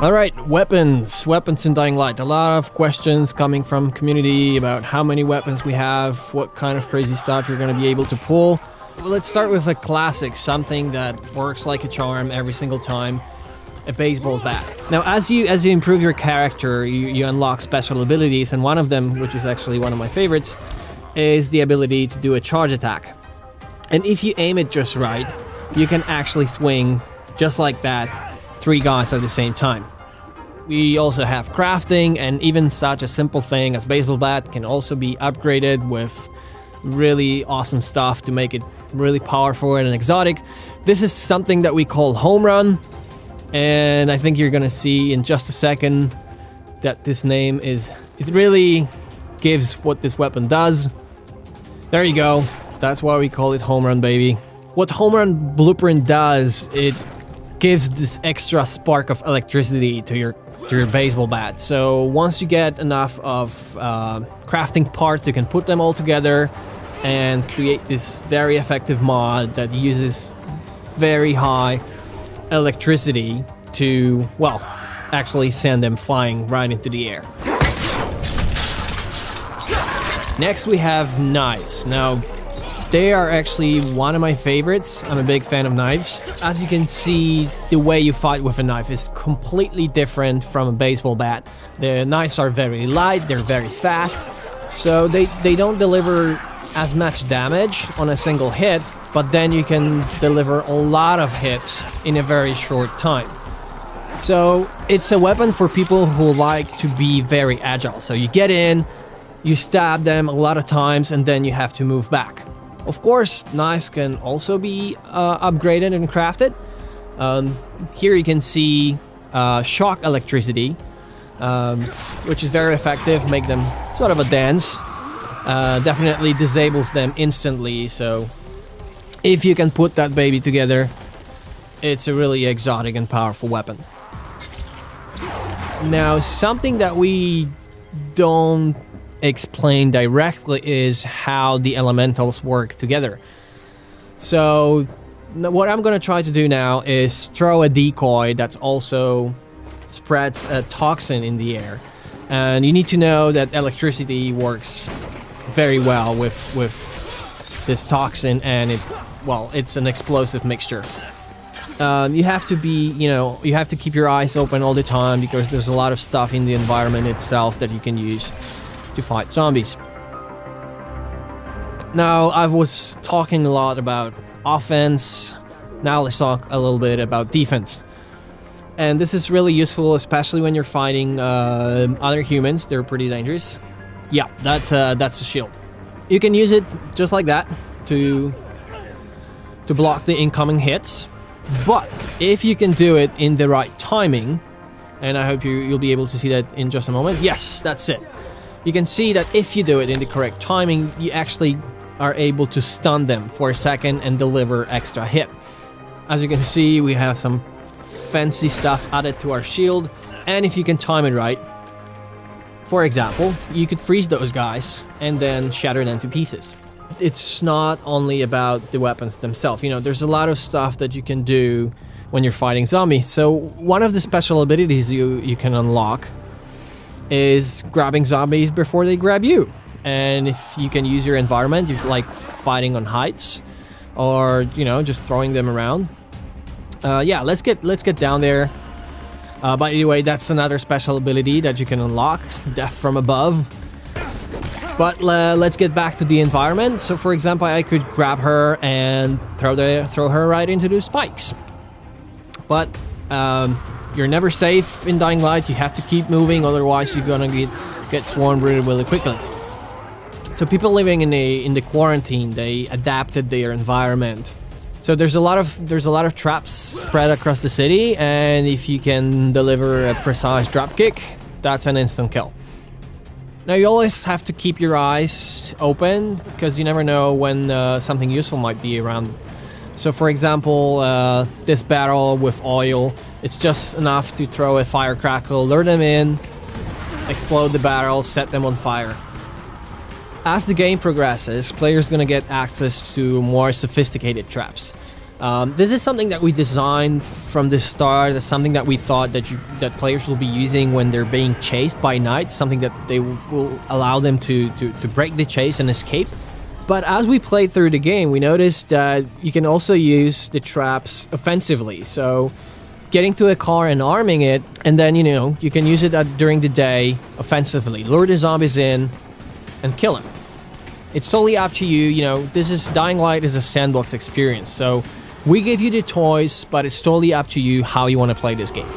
Alright, weapons in Dying Light. A lot of questions coming from community about how many weapons we have, what kind of crazy stuff you're going to be able to pull. Well, let's start with a classic, something that works like a charm every single time. A baseball bat. Now, as you improve your character, you unlock special abilities, and one of them, which is actually one of my favorites, is the ability to do a charge attack. And if you aim it just right, you can actually swing, just like that, 3 guys at the same time. We also have crafting, and even such a simple thing as baseball bat can also be upgraded with really awesome stuff to make it really powerful and exotic. This is something that we call home run, and I think you're gonna see in just a second that this name it really gives what this weapon does. There you go. That's why we call it home run, baby. What home run blueprint does, it gives this extra spark of electricity to your baseball bat. So once you get enough of crafting parts, you can put them all together and create this very effective mod that uses very high electricity to, well, actually send them flying right into the air. Next we have knives. Now, they are actually one of my favorites. I'm a big fan of knives. As you can see, the way you fight with a knife is completely different from a baseball bat. The knives are very light, they're very fast, so they don't deliver as much damage on a single hit, but then you can deliver a lot of hits in a very short time. So it's a weapon for people who like to be very agile. So you get in, you stab them a lot of times, and then you have to move back. Of course, knives can also be upgraded and crafted. Here you can see shock electricity, which is very effective, make them sort of a dance. Definitely disables them instantly, so if you can put that baby together, it's a really exotic and powerful weapon. Now, something that we don't explain directly is how the elementals work together. So what I'm going to try to do now is throw a decoy that also spreads a toxin in the air. And you need to know that electricity works very well with this toxin, and it's an explosive mixture. You have to you have to keep your eyes open all the time because there's a lot of stuff in the environment itself that you can use to fight zombies. Now, I was talking a lot about offense. Now let's talk a little bit about defense. And this is really useful, especially when you're fighting other humans. They're pretty dangerous. Yeah, that's a shield. You can use it just like that to block the incoming hits. But if you can do it in the right timing, and I hope you'll be able to see that in just a moment. Yes, that's it. You can see that if you do it in the correct timing, you actually are able to stun them for a second and deliver extra hit. As you can see, we have some fancy stuff added to our shield, and if you can time it right, for example, you could freeze those guys and then shatter them to pieces. It's not only about the weapons themselves. There's a lot of stuff that you can do when you're fighting zombies. So one of the special abilities you can unlock is grabbing zombies before they grab you. And if you can use your environment, if you like fighting on heights or just throwing them around. Yeah, let's get down there. But anyway, that's another special ability that you can unlock, death from above. But let's get back to the environment. So for example, I could grab her and throw her right into the spikes. But you're never safe in Dying Light. You have to keep moving, otherwise you're gonna get swarmed really quickly. So people living in the quarantine, they adapted their environment. So there's a lot of traps spread across the city, and if you can deliver a precise drop kick, that's an instant kill. Now you always have to keep your eyes open because you never know when something useful might be around. So for example, this barrel with oil, it's just enough to throw a firecracker, lure them in, explode the barrel, set them on fire. As the game progresses, players gonna get access to more sophisticated traps. This is something that we designed from the start. It's something that we thought that players will be using when they're being chased by night, something that they will allow them to break the chase and escape. But as we played through the game, we noticed that you can also use the traps offensively. So getting to a car and arming it, and then, you can use it during the day offensively. Lure the zombies in and kill them. It's totally up to you. Dying Light is a sandbox experience. So we give you the toys, but it's totally up to you how you want to play this game.